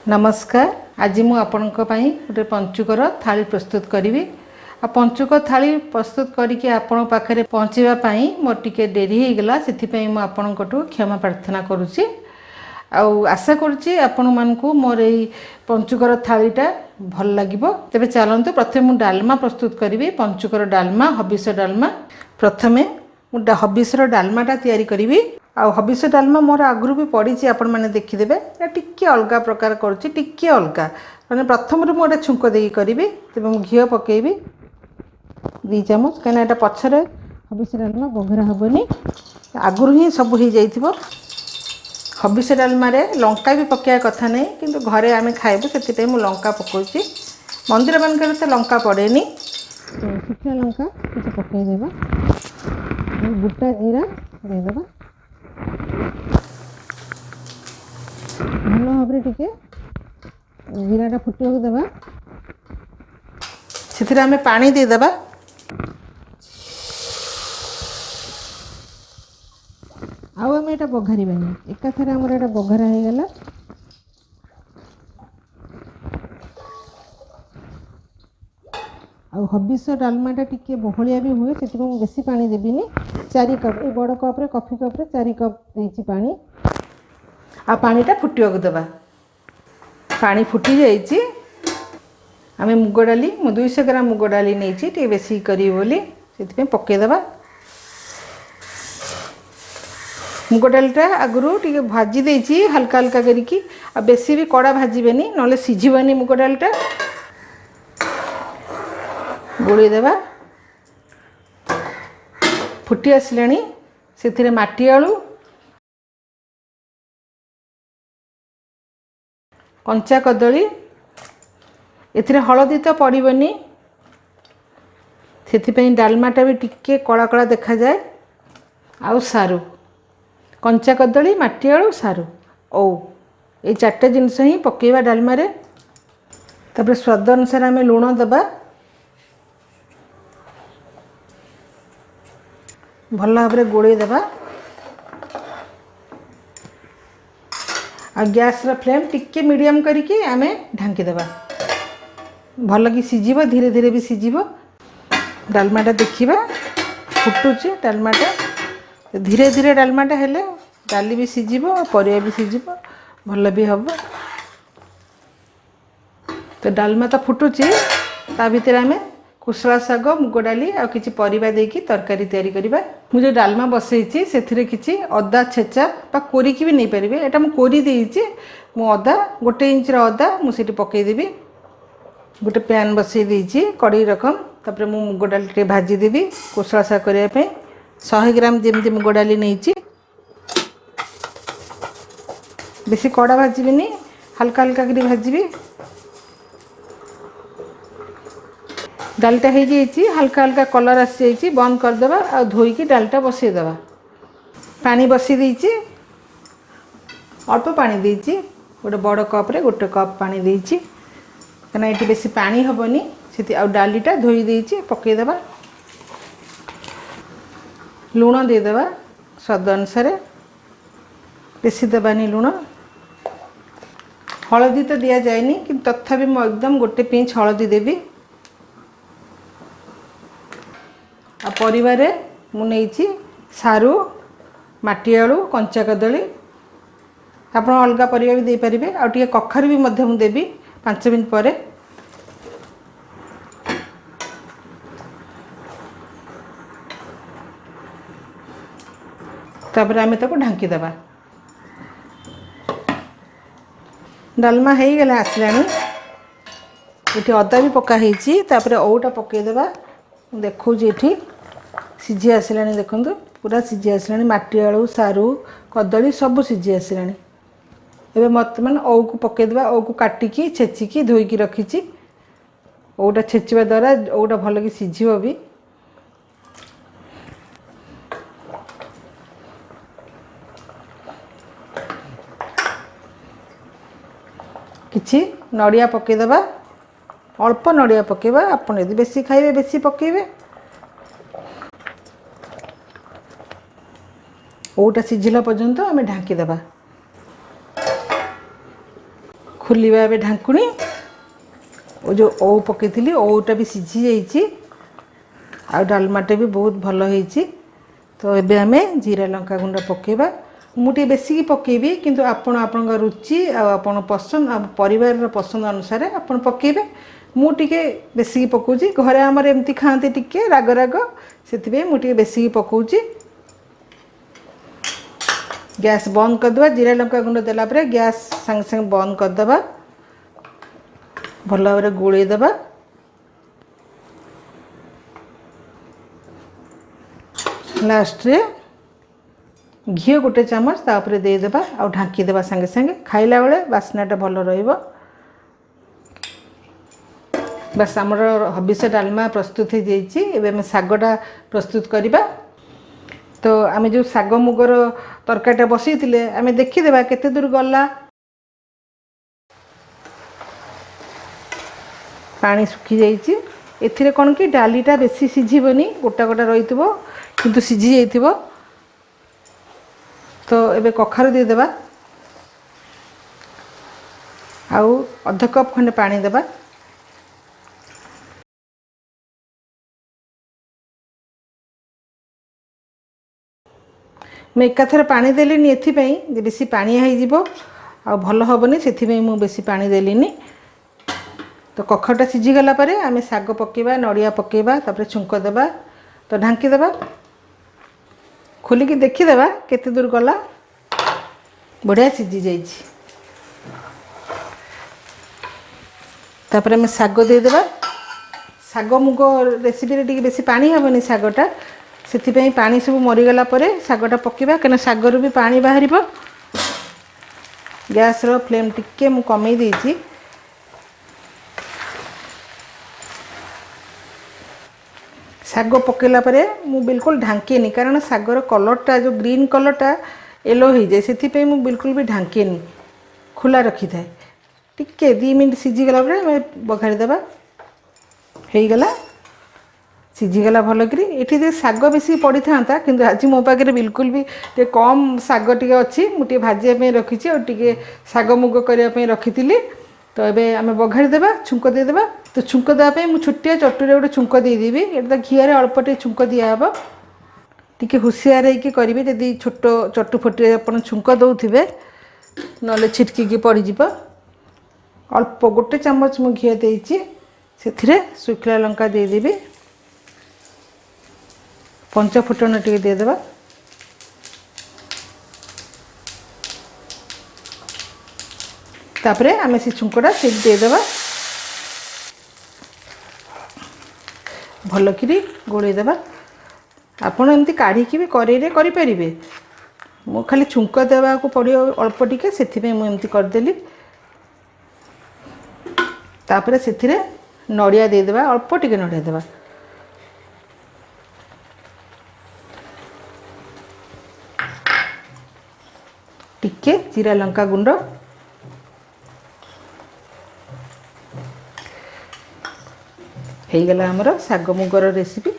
नमस्कार। आज मु आपणक पई गोटे पंचुकर थाली प्रस्तुत करी। आ पंचुक थाली प्रस्तुत करके आपण पाखरे पहुँचवा पाई मोर टिके डेरी हो गला, से मु आपणकटू क्षमा प्रार्थना करुच्ची। आशा करुच्ची आपण मानकू मोर এই पंचुकर थालीटा भल लागिबो। तेबे चलंतु प्रथमे मु डालमा प्रस्तुत करी। पंचुकर डालमा, हबिस डालमा। प्रथमे मु हबिसर डालमाटा तैयारी करी। आ हबिस डालमा मोर आगु भी पड़ी, आपण मैंने देखीदे टिके अलग प्रकार करुच्ची, टिके अलग मैंने प्रथम मुझे छुंक दे करी। तेज मु घी पकेबी 2 चामच, कहीं पछरे हबिस डालमा बघरा हेनी, आगु ही सब हो जाइथिबो। हबिस डालमा लंका भी पकाया कथा नहीं, किंतु घरे आमे खाइबु से मु लंका पकाउची। मंदिर मानक तो लंका पड़ेनी, शुखा लंका किसी पकईदेवा, गोटा जीरा देदेबा, भल भाव टिके जीराटा फुटा देवा। से आमे पानी देदेबा। आम ये बघारानी एकाथरे आमर ये बघरा हो गला। आ हबिस डालमाटा टिके बहलिया भी हुए, से बेसी पानी देविनी। 4 कप, ये बड़ कप्रे कॉफी कप्रे 4 कप देती पानी। आ पानीटा फुटिया देवा। पानी फुटी जाइए, आम मुग डाली, मु 200 ग्राम मुग डाली नहीं बेसी करी बोली से पकईदेवा। मुग डालटा आगु टे भाजी देची हल्का हल्का करिकी, आ बेसी भी कड़ा भाजबेनी, नले सीझीबनी। मुग डालटा गोली देवा। फुटी आसलानी, से माटी आलू, कंचा कदली, एथिरे हलदी तो पड़बनी, से डालमाटा भी टिके कड़ा कड़ा देखा जाए। आउ सारू, कंचा कदली, माटी आलू, सारू ओ ये 4टा जिनस ही पकेवा डालमा रे। तापर स्वाद अनुसार आम लुण दबा। भल भाव में गोड़े देवा। आ गैस फ्लेम टिके मीडियम करके आम ढांकी देवा। भल कि सीझिब, धीरे धीरे भी सीझिब। डालमाटा देखिबा फुटुची डालमाटा, धीरे धीरे डालमाटा हेले डाली भी सीझिब, परिया भी सीझिब, भल भी हम। तो डालमा तो फुटुची, ता भितर आम कुशला शाग, मुग डाली आ किछि परिबा देकी तरकारी तैयारी करिबा। मुझे डालमा बसैछि, सेथिरे किछि अदा छेचा बा कोरिकी भी नहीं पारिबे। एटा मु कोरी देइछि, मु अदा 1 इंच रो अदा मु सेठी पकेई देबी। गोटे पैन बसई देइछि कड़ाई रकम। तापर मु मुग डाली टे भाजी देबी कुशला शाग करिया पे। 100 ग्राम जेमती मुग डाली नैछि, बेसी कड़ा भाजबिनी, हल्का हल्का करी भाजबी। डालटा हो जाइए, हल्का हल्का कलर आसी जाइए, बंद करदेवा। आ धोईकी डालटा बसईदेवा। पानी बसी देइछि, अल्प पानी देइछि, गोटे बड़ कप्रे 1 कप पानी देइछि, कना ये बेसी पानी हेनी से। आ डालीटा धोई देइछि पकईदेवा। लुण देदेवा स्वाद अनुसार, बेसी देवानी लुण। हलदी तो दिया जाएनी, कि तथापि मु एकदम 1 पिंच हलदी देवी। आ परिवारे मु नेइछि सारू, माटी आलू, कंचा कदली, आप अलग परिवा भी दे पारिबे। आ टिके कखारू भी मध्य मु देबी 5 मिनिट परे। तापर आमे ताको ढांकी देबा। डालमा हो गला आसलानी, ये अदा भी पका होइछि। तापर औटा पकई देबा। देखो ये सीझी आसलानी, देखो पूरा सीझी आसलानी। माटी आलू, सारू, कदली सब सीझी आसलानी। एबे मत मान औ को पकई देबा। औ को काटिकी छेचिकी धोईकी रखीछि। औटा छेचिबा द्वारा औटा भल कि सीझिबो भी। किछि नड़िया पकई देबा, अल्प नड़िया पकेबा। आपन यदि बेसी खाइबे बेसी पकेबे। ओटा सिझिला पर्यंत आम ढांकी देबा। खोलिबा ए ढांकुणी ओ जो ओ पकेइथिली ओटा भी सिझी जाइए आ डालमाटे भी बहुत भल होइछि। तो एबे आमे जीरा लंका गुंड पकेबा। मुझे बेसिकी पकेबी किंतु आपण आपण रुचि आपण पसंद आ परिवार पसंद अनुसार आपण पकेबे। मुझे बेसिकी पकाउछि घरे आमर एमती खाते टिके राग राग से मुझे बेसिकी पकाउछि। गैस बंद करदे जीरा लंका गुंड देला परे गैस संग संग बंद करदे भल भाव गोलई देबा। लास्ट रे घी गोटे चामच तापर देदेबा आ ढांकी देबा संगे संगे खाइला बेले बास्नाटा भल रहिबो। बस आमर हबिष डालमा प्रस्तुत हो जाइए। एबे हम सागटा प्रस्तुत करिबा। तो आम जो साग मुगर तरकारीटा बसईले आम देखीदेबा केते दूर गला। पानी सुखी जाइए। एथिरे कौन कि डालीटा बेसी सिझिबनी गोटा गोटा रही किंतु सिझी जाइथिबो। तो एबे कखारु देदेबा आउ अध कप खंडे पानी देबा। मैं एकाथर पानी देलिनी एथिपाई जे बेसी पानी होइजिबो आ भल हेबनी सेथिपाई मु बेसी पानी देलिनी। तो कखरटा सिझी गला परे आमे साग पकेबा नड़िया पकेबा तापर छुंक देबा। तो ढांकी देबा खोलिकी देखीदेबा केते दूर गला बढ़िया सिझी जाइए। तापर आमे साग देदेबा। साग मुग रेसिपी रे टिके बेसी पानी हेबनी सागटा से पानी सब मरीगला सागटा पकेबा कहीं सागर भी पानी बाहर। गैस रो फ्लेम टिके मु कमई देइछि। साग पकेला परे मु बिल्कुल ढांकेनी कारण सागर कलरटा जो ग्रीन कलरटा येलो हो जाए से मु बिल्कुल भी ढांकेनी खुला रखी थाए। टिके 2 मिनट सिझीगला बघाड़ी देबा हो गला सिझीगला भल कि ये साग बेसी पड़ी था कि आज मो पाखे बिल्कुल भी टे कम साग टे अच्छी मुझे भाजिया रखी और टे साग मुग करने रखी। तो ये आम बघाड़ी देबा छुंक देदेबा। तो छुंक देवाई मुझे छोटिया चटुरे गोटे छुंक देदेवी। ये घीरे अल्प टे छुंक दिहब टी हुसियार होगी करेंगे। जदि छोट चटु फटुरे आप छुंक दौथे ना छिटकी पड़ज। अल्प गोटे चामच मु घी देती से शुखला लंका देदेवी पंच फुटन टे देदेबा। तापरे आमे से छुंकटा से देदेबा भल कि गोलई देबा। आपड़ एमती काढ़ी भी करें करें मु खाली छुंक देवा को पड़ो अल्प टिके से मुझे करदेली। तापरे से नड़िया देदेबा अल्प टिके नड़िया देबा। टिके जीरा लंका गुंड गला आमर साग मुगर रेसिपी।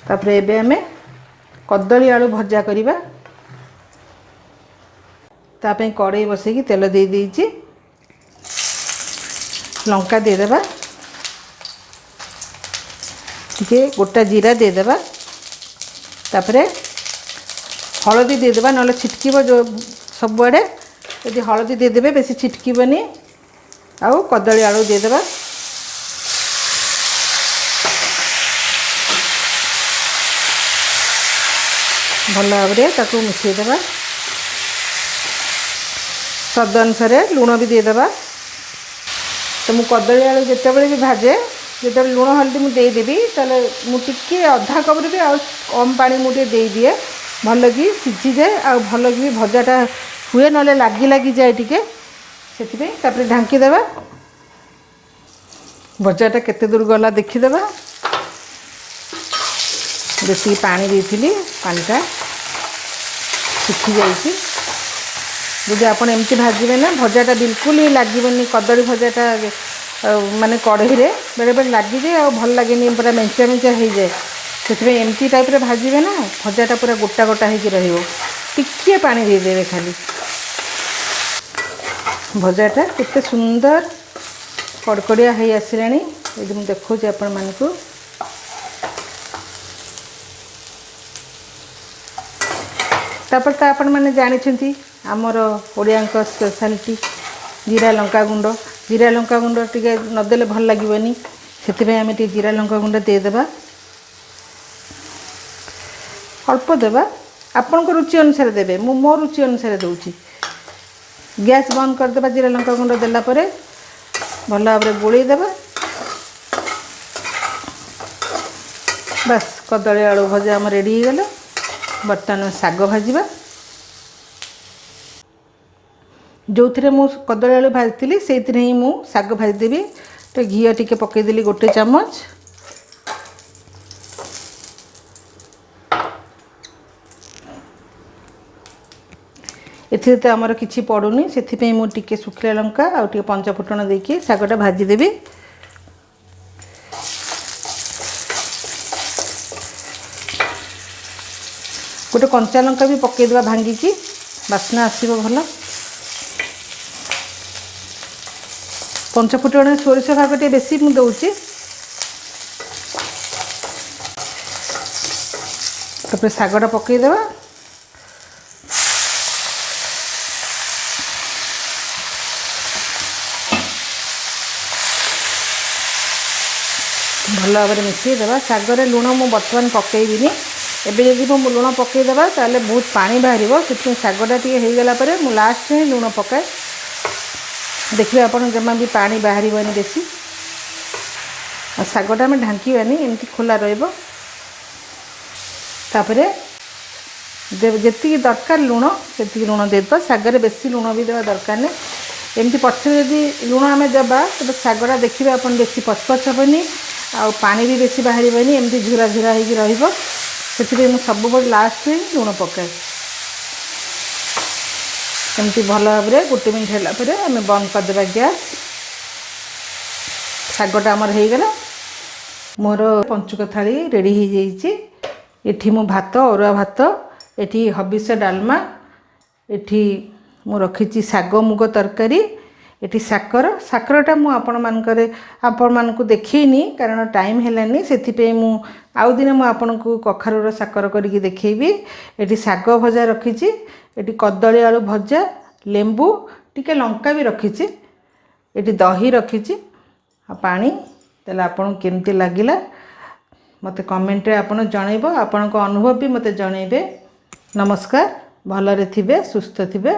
तापर एबे आमे कदली आलू भजा करिबा। तापे कड़ाई बसैकी तेल दे देइछि लंका देदेबा टिके गोटा जीरा देदेबा। तापरे हलदी देदेबा ना छिटकीब जो सबुआड़े यदि हलदी देदेबे बेसी छिटकीबनी। आउ कदली आलू देदेबा भल भाव मिसईदेबा। स्वाद अनुसार लुण भी देदेबा। तो मु कदली आलू जितेबाला भी भाजे जो लुण हल्दी मुझे देदेवी मुझे अधा कप भी आ कम पानी मुझे दे दिए भल कि सीझी जाए आ भल कि भजाटा हुए ना लगी लगी जाए टिके से ढांकी देबा। भजाटा केते दूर गला देखीदेबा। बेसी पानी देती पानीटा सुखी जाइए। जदि आपड़ एमती भाजबे ना भजाटा बिल्कुल ही लगे कदली भजाटा माने कढ़ई रे बेले बेले लगी जाए आ भल लगे पूरा मेंचा मेंचा हो जाए। से एमती टाइप रे भाजबे ना भजाटा पूरा गोटा गोटा हो टिके पानी देदेवे खाली भजाटा केते सुंदर कड़कड़िया हो आसिलानी ये मुझे देखा आपण मानक तापर तो आपण मैंने जानी आमर ओडिया स्पेशलिटी जीरा लंका गुंड टी नदेले भल लगे से आम जीरा लंका गुंड देदेबा अल्प देवा आपण को रुचि अनुसार देवे मो रुचि अनुसार दूची गैस बंद करदे जीरा लंका गुंड देला परे भल भाव गोलई देवा बस कदली आलू भजा आम रेडी हो गला बर्तमान साग भाजवा जो थे मु कदली आलू भाजी से ही मु साग भाजीदेवी तो घी टी पकईदेली गोटे चामच एथि तो आमर किसी पड़ूनी से मुझे सुखिला लंका आउ पंचफुटन देकी सागटा भाजीदेवी गोटे कंचा लंका भी पकईदेवा भांगिकी बास्ना आसो भल पंचफुटन सोरिष भाग टे बेसी मुझे दौची तापर सागटा पकईदेवा भल भाव में मिसईदेवा सागर लुण मु बर्तमान पकईबिनी एबे जदि मु लुण पकईदेवा ताले बहुत पानी बाहर से सागटा टी होगला मु लास्ट में लुण पकाए देखिए आप जमा भी पानी बाहर बेसी सागटा आम ढांकानी एमती खोला रपर जी दरकार लुण से लुण देदेवा सागर बेसी लुण भी देवा दरकार नहीं एमती पछे जदि लुण आम देवा तब सागटा देखिए आप बेसी पचपच हेनी आ पानी भी बेसी बाहर एमती झुरा झुरा हो सब लास्ट में लुण पकाए एमती भल भाव में गोटे मिनट है आम बंद करदे गैस सागटा आमर हो गला मोर पंचुक थाली रेडी हो जाइए मु भात अरुआ भात एठी हबिष डालमा एठी मु रखी साग मुग तरकारी एटी साकरटा मु आपण मानक देखनी कारण टाइम हेलानी से मु आउ दिन मु आपण को कखारूर साकर करके देखैबी एटी साग भजा रखी एटी कदली आलू भजा लेंबू टिके लंका भी रखी एटी दही रखी पानी तेल आपन केमती लागिला मते कमेंट रे आपन जणैबो आपण को अनुभव भी मते जणैबे नमस्कार भलरे थिबे सुस्थ थिबे।